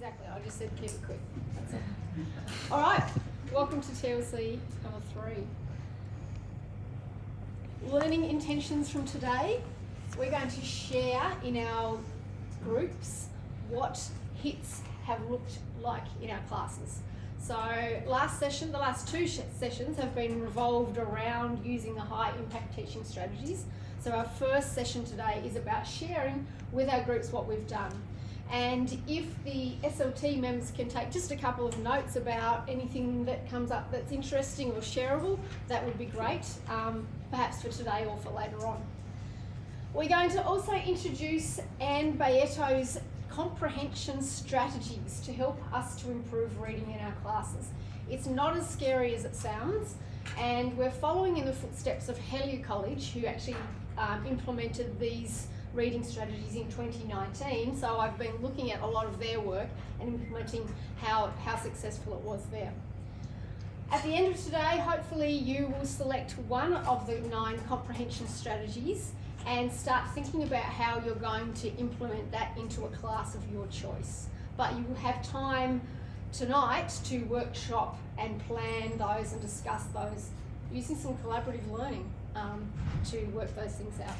Exactly, I just said keep it quick. That's it. All right, welcome to TLC number 3. Learning intentions from today. We're going to share in our groups what hits have looked like in our classes. So the last two sessions have been revolved around using the high impact teaching strategies. So our first session today is about sharing with our groups what we've done. And if the SLT members can take just a couple of notes about anything that comes up that's interesting or shareable, that would be great, perhaps for today or for later on. We're going to also introduce Anne Bayetto's comprehension strategies to help us to improve reading in our classes. It's not as scary as it sounds, and we're following in the footsteps of Hellyer College, who actually implemented these reading strategies in 2019, so I've been looking at a lot of their work and implementing how successful it was there. At the end of today, hopefully you will select one of the 9 comprehension strategies and start thinking about how you're going to implement that into a class of your choice. But you will have time tonight to workshop and plan those and discuss those using some collaborative learning to work those things out.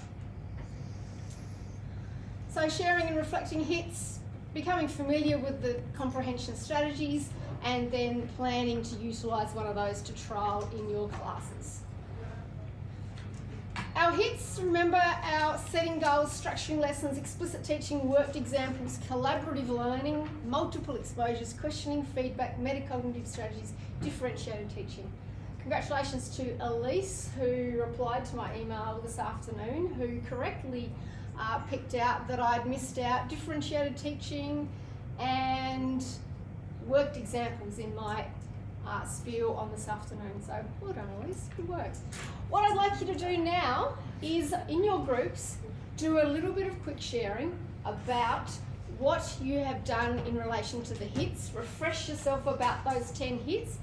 So sharing and reflecting hits, becoming familiar with the comprehension strategies, and then planning to utilise one of those to trial in your classes. Our hits, remember our setting goals, structuring lessons, explicit teaching, worked examples, collaborative learning, multiple exposures, questioning, feedback, metacognitive strategies, differentiated teaching. Congratulations to Elise, who replied to my email this afternoon, who correctly picked out that I'd missed out differentiated teaching and worked examples in my spiel on this afternoon. So well done, Elise, good work. What I'd like you to do now is, in your groups, do a little bit of quick sharing about what you have done in relation to the hits. Refresh yourself about those 10 hits.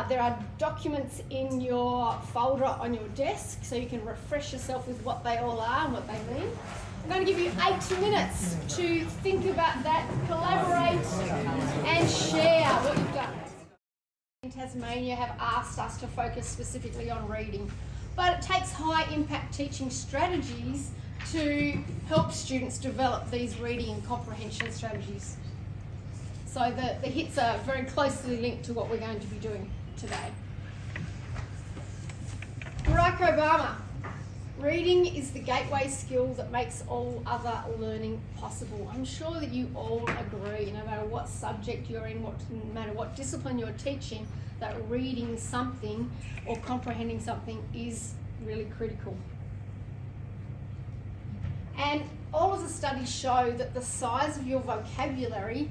There are documents in your folder on your desk, so you can refresh yourself with what they all are and what they mean. I'm going to give you 8 minutes to think about that, collaborate and share what you've done. In Tasmania have asked us to focus specifically on reading, but it takes high impact teaching strategies to help students develop these reading and comprehension strategies. So the hits are very closely linked to what we're going to be doing today. Barack Obama. Reading is the gateway skill that makes all other learning possible. I'm sure that you all agree, no matter what subject you're in, no matter what discipline you're teaching, that reading something or comprehending something is really critical. And all of the studies show that the size of your vocabulary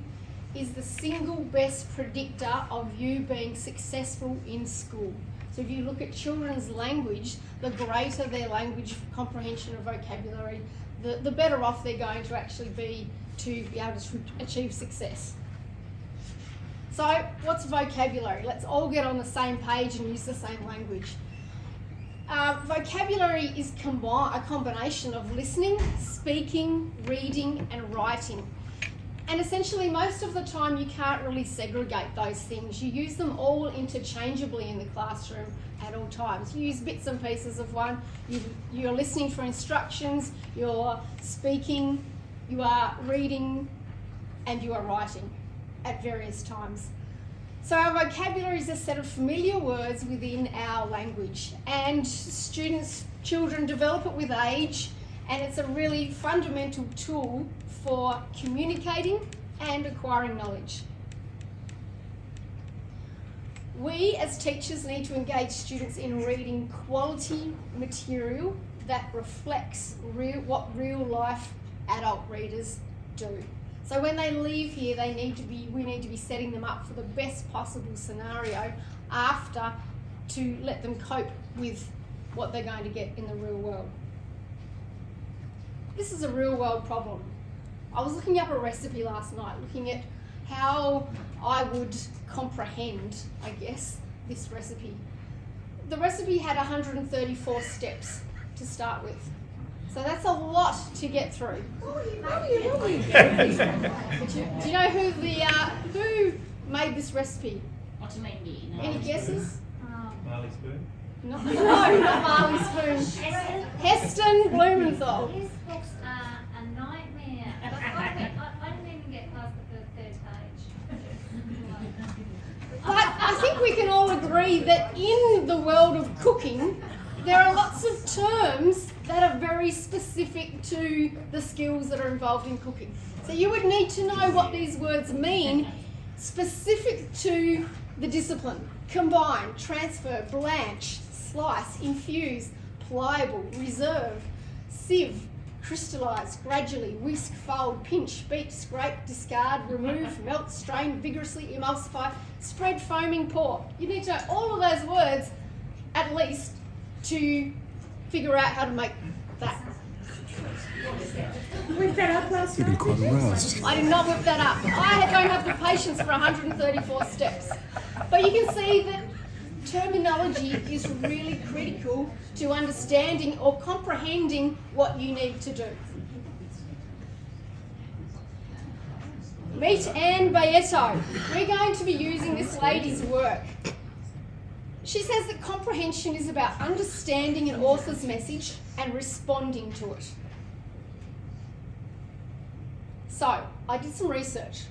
is the single best predictor of you being successful in school. So if you look at children's language, the greater their language comprehension of vocabulary, the better off they're going to actually be to be able to achieve success. So what's vocabulary? Let's all get on the same page and use the same language. Vocabulary is a combination of listening, speaking, reading and writing. And essentially most of the time you can't really segregate those things. You use them all interchangeably in the classroom at all times. You use bits and pieces of one, you're listening for instructions, you're speaking, you are reading and you are writing at various times. So our vocabulary is a set of familiar words within our language, and children develop it with age, and it's a really fundamental tool for communicating and acquiring knowledge. We as teachers need to engage students in reading quality material that reflects what real life adult readers do. So when they leave here, we need to be setting them up for the best possible scenario after, to let them cope with what they're going to get in the real world. This is a real world problem. I was looking up a recipe last night, looking at how I would comprehend, I guess, this recipe. The recipe had 134 steps to start with. So So that's a lot to get through. Do you know who made this recipe? Otamendi. Any guesses? Marley Spoon? No, not Marley Spoon. Heston Blumenthal. His books are a nightmare. I didn't even get past the third page. But I think we can all agree that in the world of cooking, there are lots of terms that are very specific to the skills that are involved in cooking. So you would need to know what these words mean specific to the discipline. Combine, transfer, blanch, slice, infuse, pliable, reserve, sieve, crystallise, gradually, whisk, fold, pinch, beat, scrape, discard, remove, melt, strain, vigorously, emulsify, spread, foaming, pour. You need to know all of those words at least to figure out how to make that. Whip that up last You've been quite aroused. I did not whip that up. I don't have the patience for 134 steps. But you can see that terminology is really critical to understanding or comprehending what you need to do. Meet Anne Baetto. We're going to be using this lady's work. She says that comprehension is about understanding an author's message and responding to it. So, I did some research.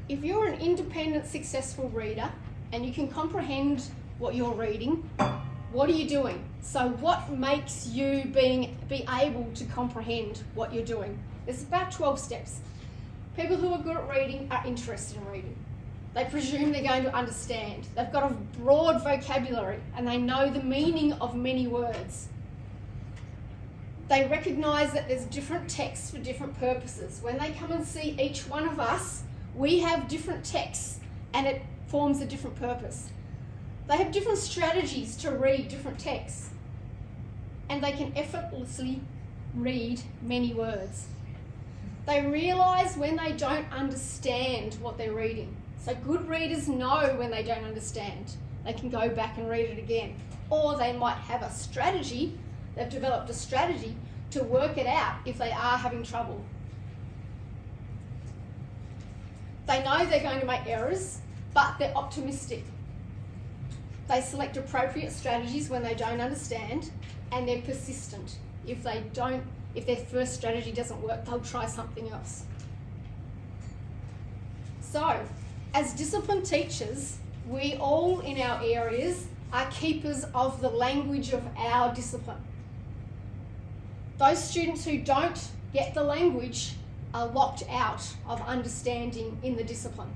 If you're an independent, successful reader and you can comprehend what you're reading, what are you doing? So what makes you be able to comprehend what you're doing? There's about 12 steps. People who are good at reading are interested in reading. They presume they're going to understand. They've got a broad vocabulary and they know the meaning of many words. They recognise that there's different texts for different purposes. When they come and see each one of us, we have different texts and it forms a different purpose. They have different strategies to read different texts and they can effortlessly read many words. They realise when they don't understand what they're reading. So good readers know when they don't understand. They can go back and read it again. Or they might have a strategy, they've developed a strategy to work it out if they are having trouble. They know they're going to make errors, but they're optimistic. They select appropriate strategies when they don't understand, and they're persistent. If their first strategy doesn't work, they'll try something else. So, as discipline teachers, we all in our areas are keepers of the language of our discipline. Those students who don't get the language are locked out of understanding in the discipline.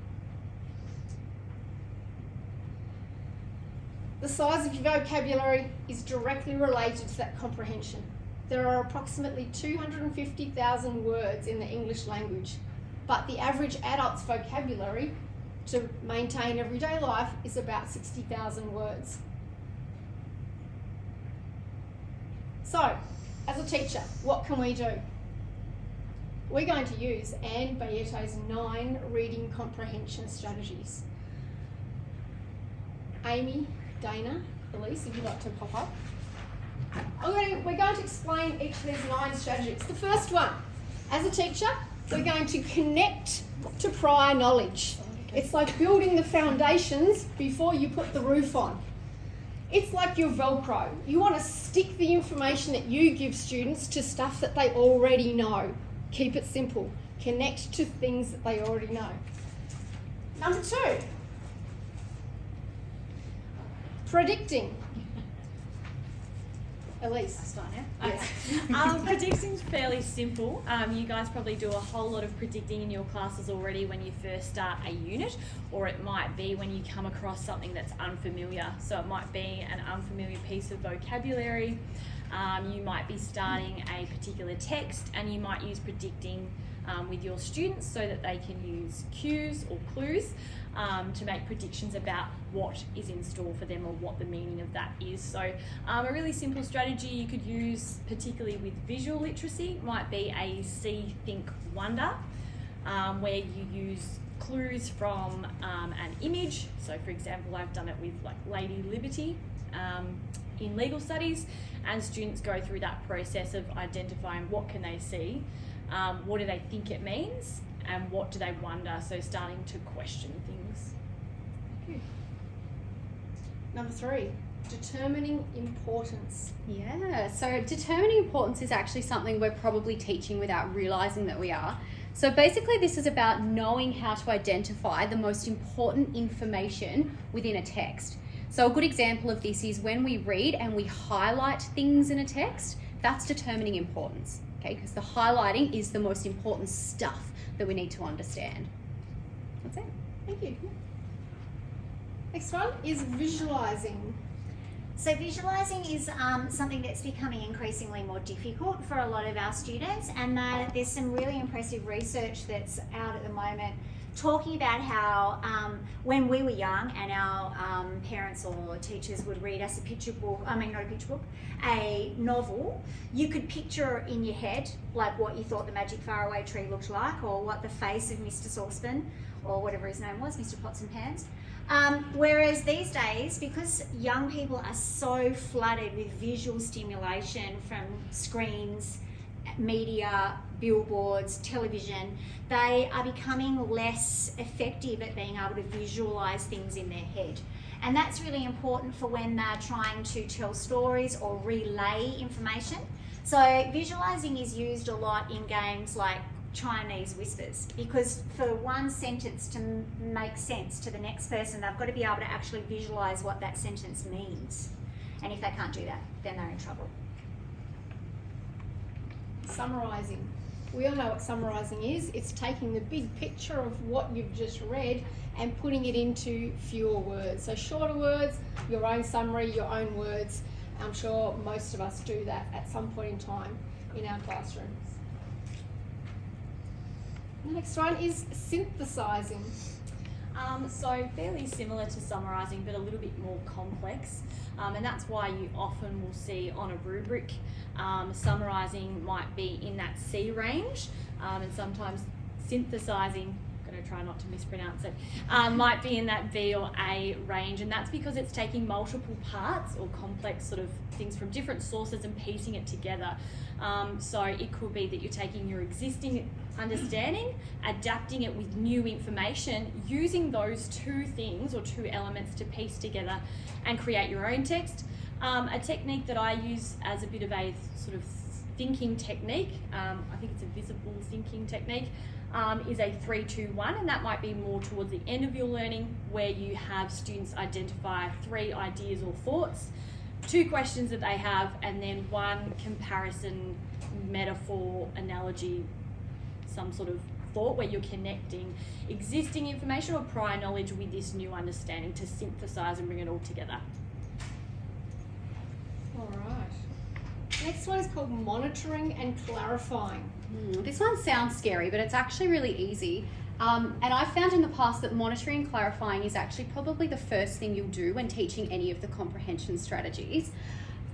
The size of your vocabulary is directly related to that comprehension. There are approximately 250,000 words in the English language, but the average adult's vocabulary to maintain everyday life is about 60,000 words. So, as a teacher, what can we do? We're going to use Anne Baetto's 9 reading comprehension strategies. Amy, Dana, Elise, if you'd like to pop up. We're going to explain each of these 9 strategies. The first one, as a teacher, we're going to connect to prior knowledge. It's like building the foundations before you put the roof on. It's like your Velcro. You want to stick the information that you give students to stuff that they already know. Keep it simple. Connect to things that they already know. Number 2, predicting. Elise. I start now? Yes. Okay. Predicting's fairly simple. You guys probably do a whole lot of predicting in your classes already when you first start a unit, or it might be when you come across something that's unfamiliar. So it might be an unfamiliar piece of vocabulary. You might be starting a particular text and you might use predicting with your students so that they can use cues or clues to make predictions about what is in store for them or what the meaning of that is. So a really simple strategy you could use, particularly with visual literacy, might be a see, think, wonder, where you use clues from an image. So for example, I've done it with like Lady Liberty, in legal studies, and students go through that process of identifying what can they see, what do they think it means, and what do they wonder, so starting to question things. Thank you. Number 3, determining importance. Yeah, so determining importance is actually something we're probably teaching without realizing that we are. So basically this is about knowing how to identify the most important information within a text. So a good example of this is when we read and we highlight things in a text, that's determining importance, okay? Because the highlighting is the most important stuff that we need to understand. That's it. Thank you. Next one is visualizing. So visualising is something that's becoming increasingly more difficult for a lot of our students, and there's some really impressive research that's out at the moment talking about how when we were young and our parents or teachers would read us a novel, you could picture in your head like what you thought the magic faraway tree looked like, or what the face of Mr. Saucepan or whatever his name was, Mr. Pots and Pans. Whereas these days, because young people are so flooded with visual stimulation from screens, media, billboards, television, they are becoming less effective at being able to visualise things in their head. And that's really important for when they're trying to tell stories or relay information. So visualising is used a lot in games like Chinese whispers, because for one sentence to make sense to the next person, they've got to be able to actually visualise what that sentence means. And if they can't do that, then they're in trouble. Summarising. We all know what summarising is. It's taking the big picture of what you've just read and putting it into fewer words. So shorter words, your own summary, your own words. I'm sure most of us do that at some point in time in our classrooms. The next one is synthesising. So fairly similar to summarising, but a little bit more complex. And that's why you often will see on a rubric, summarising might be in that C range, and sometimes synthesising, I'm going to try not to mispronounce it, might be in that B or A range, and that's because it's taking multiple parts or complex sort of things from different sources and piecing it together. So it could be that you're taking your existing understanding, adapting it with new information, using those two things or two elements to piece together and create your own text. A technique that I use as a bit of a sort of thinking technique, I think it's a visible thinking technique, is a 3-2-1, and that might be more towards the end of your learning, where you have students identify 3 ideas or thoughts, 2 questions that they have, and then 1 comparison, metaphor, analogy, some sort of thought where you're connecting existing information or prior knowledge with this new understanding to synthesise and bring it all together. All right. Next one is called monitoring and clarifying. This one sounds scary, but it's actually really easy. And I've found in the past that monitoring and clarifying is actually probably the first thing you'll do when teaching any of the comprehension strategies.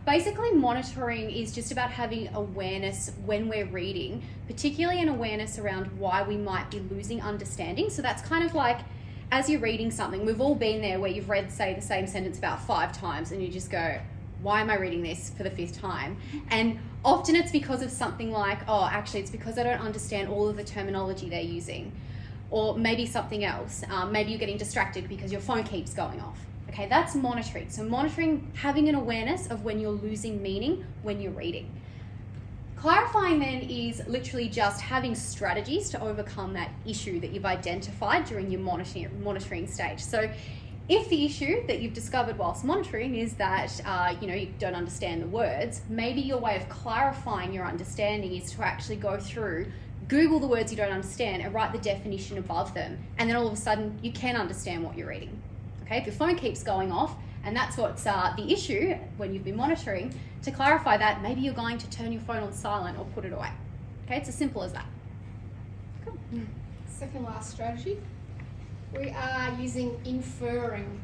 Basically, monitoring is just about having awareness when we're reading, particularly an awareness around why we might be losing understanding. So that's kind of like, as you're reading something, we've all been there where you've read, say, the same sentence about 5 times and you just go, why am I reading this for the 5th time? And often it's because of something like, oh, actually it's because I don't understand all of the terminology they're using. Or maybe something else. Maybe you're getting distracted because your phone keeps going off. Okay, that's monitoring. So monitoring, having an awareness of when you're losing meaning when you're reading. Clarifying then is literally just having strategies to overcome that issue that you've identified during your monitoring stage. So if the issue that you've discovered whilst monitoring is that you don't understand the words, maybe your way of clarifying your understanding is to actually go through, Google the words you don't understand and write the definition above them, and then all of a sudden you can understand what you're reading. Okay, if your phone keeps going off, and that's what's the issue when you've been monitoring, to clarify that, maybe you're going to turn your phone on silent or put it away. Okay, it's as simple as that. Cool. Second last strategy, we are using inferring.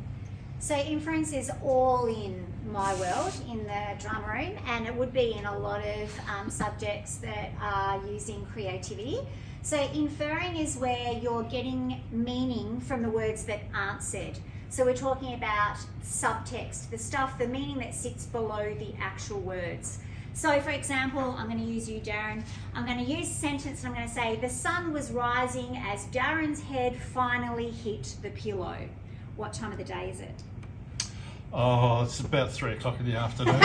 So inference is all in my world in the drama room, and it would be in a lot of subjects that are using creativity. So inferring is where you're getting meaning from the words that aren't said. So we're talking about subtext, the stuff, the meaning that sits below the actual words. So for example, I'm going to use you, Darren. I'm going to use a sentence and I'm going to say, the sun was rising as Darren's head finally hit the pillow. What time of the day is it? Oh, it's about 3 o'clock in the afternoon.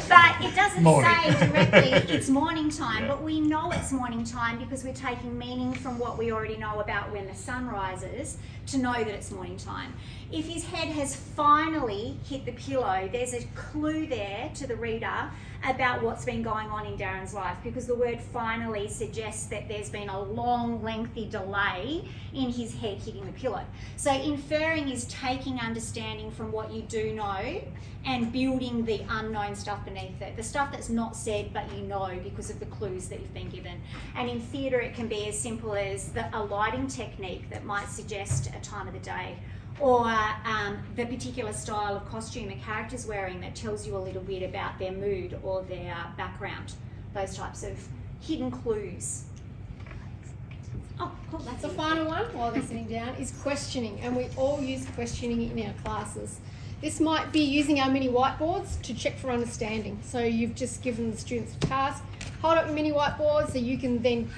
But it doesn't Morning. say directly it's morning time, Yeah. but we know it's morning time because we're taking meaning from what we already know about when the sun rises to know that it's morning time. If his head has finally hit the pillow, there's a clue there to the reader about what's been going on in Darren's life, because the word finally suggests that there's been a long, lengthy delay in his head hitting the pillow. So inferring is taking understanding from what you do know and building the unknown stuff beneath it, the stuff that's not said but you know because of the clues that you've been given. And in theatre it can be as simple as a lighting technique that might suggest a time of the day, or the particular style of costume a character's wearing that tells you a little bit about their mood or their background. Those types of hidden clues. Oh, cool, that's The it. final one, while they're sitting down, is questioning, and we all use questioning in our classes. This might be using our mini whiteboards to check for understanding. So you've just given the students a task, hold up your mini whiteboard so you can then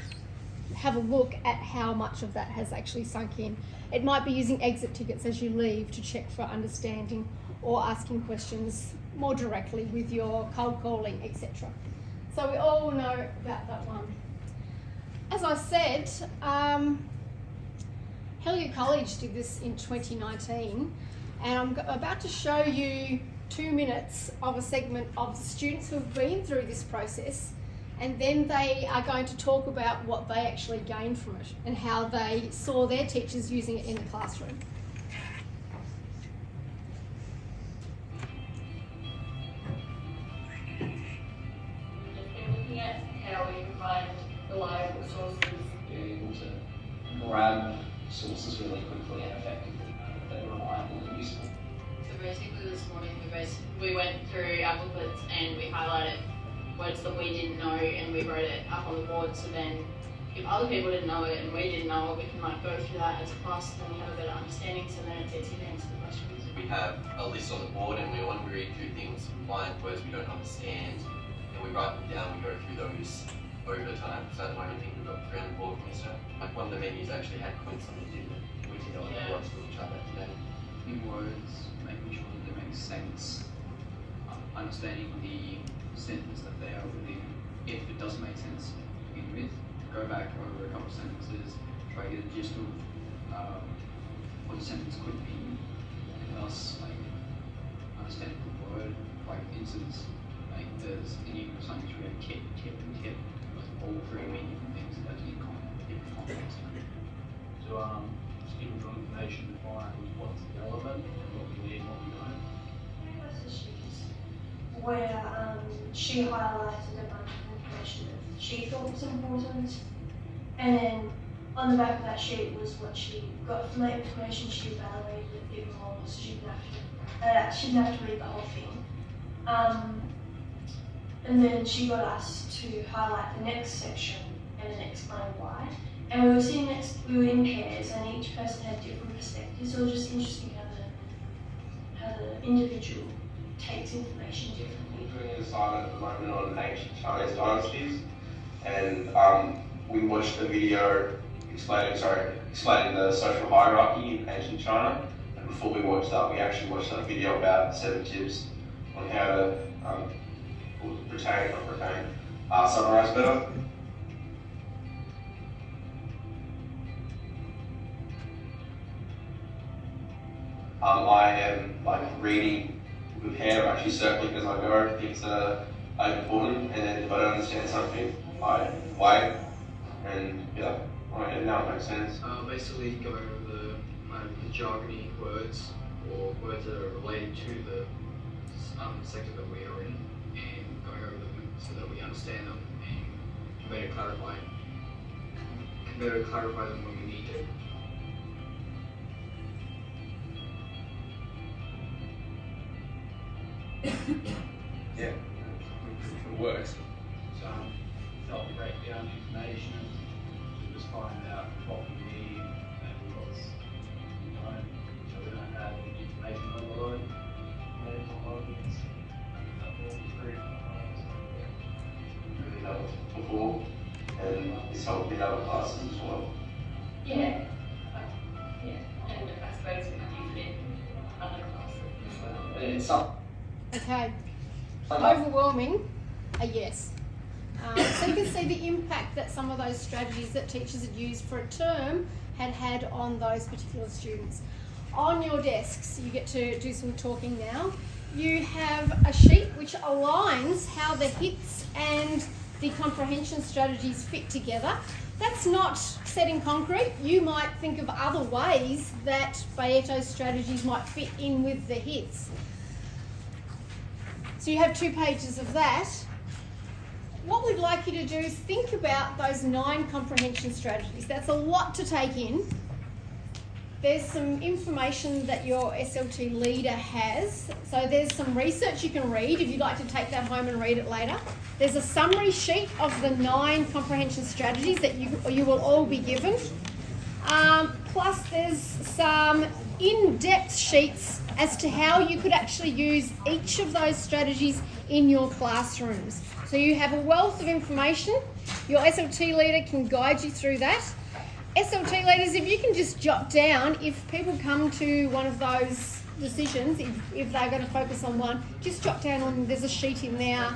have a look at how much of that has actually sunk in. It might be using exit tickets as you leave to check for understanding, or asking questions more directly with your cold calling, etc. So we all know about that one. As I said, Hellyer College did this in 2019, and I'm about to show you 2 minutes of a segment of students who have been through this process, and then they are going to talk about what they actually gained from it and how they saw their teachers using it in the classroom. Looking at how we provide reliable sources, being able to grab sources really quickly and effectively that are reliable and useful. So basically this morning we went through our booklets and we highlighted words that we didn't know and we wrote it up on the board, so then if other people didn't know it and we didn't know it, we can like go through that as a class and then we have a better understanding, so then it's easier to answer the questions. We have a list on the board and we want to read through things, find words we don't understand, and we write them down, we go through those over time. So at the moment I think we've got 3 on the board from this time. Like one of the menus actually had quiz on it, didn't it? We did know what that was, we'll try that today. In words, making sure that they make sense, understanding the sentence that they are within. If it doesn't make sense to begin with, go back over a couple of sentences, try to get a gist of what the sentence could be, and thus like understanding the word. Like for instance, like there's in English language we have tip, and tip, like all 3 mean different things that in different contexts. So just give them information to find what's relevant and what we need and what we don't. Where she highlighted a bunch of information that she thought was important, and then on the back of that sheet was what she got from that information. She evaluated it a bit more, so she didn't have to read the whole thing. And then she got us to highlight the next section and then explain why. And we were in pairs, and each person had different perspectives. So it was just interesting how the individual takes information differently. We're doing an assignment at the moment on ancient Chinese dynasties, and we watched a video explaining the social hierarchy in ancient China. And before we watched that, we actually watched a video about 7 tips on how to summarize better. I am like reading with hand, I'm actually circling as I go, things that are important, and then if I don't understand something, I wait, and yeah, now it makes sense. Basically go over the jargony words or words that are related to the sector that we are in, and going over them so that we understand them and can better clarify them when we need to. Yeah, it works. So help break down information to just find out what we need and what's known. this help in other classes as well? Yeah. And I suppose we use it in other classes as well. It's something. Okay. Overwhelming, a yes. So you can see the impact that some of those strategies that teachers had used for a term had on those particular students. On your desks, you get to do some talking now. You have a sheet which aligns how the HITS and the comprehension strategies fit together. That's not set in concrete. You might think of other ways that Bayeto's strategies might fit in with the HITS. So you have 2 pages of that. What we'd like you to do is think about those 9 comprehension strategies. That's a lot to take in. There's some information that your SLT leader has. So there's some research you can read if you'd like to take that home and read it later. There's a summary sheet of the 9 comprehension strategies that you will all be given. Plus there's some in-depth sheets as to how you could actually use each of those strategies in your classrooms. So you have a wealth of information. Your SLT leader can guide you through that. SLT leaders, if you can just jot down, if people come to one of those decisions, if they're going to focus on one, just jot down there's a sheet in there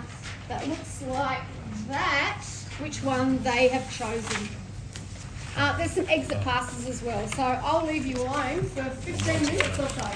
that looks like that, which one they have chosen. There's some exit passes as well, so I'll leave you alone for 15 minutes or so.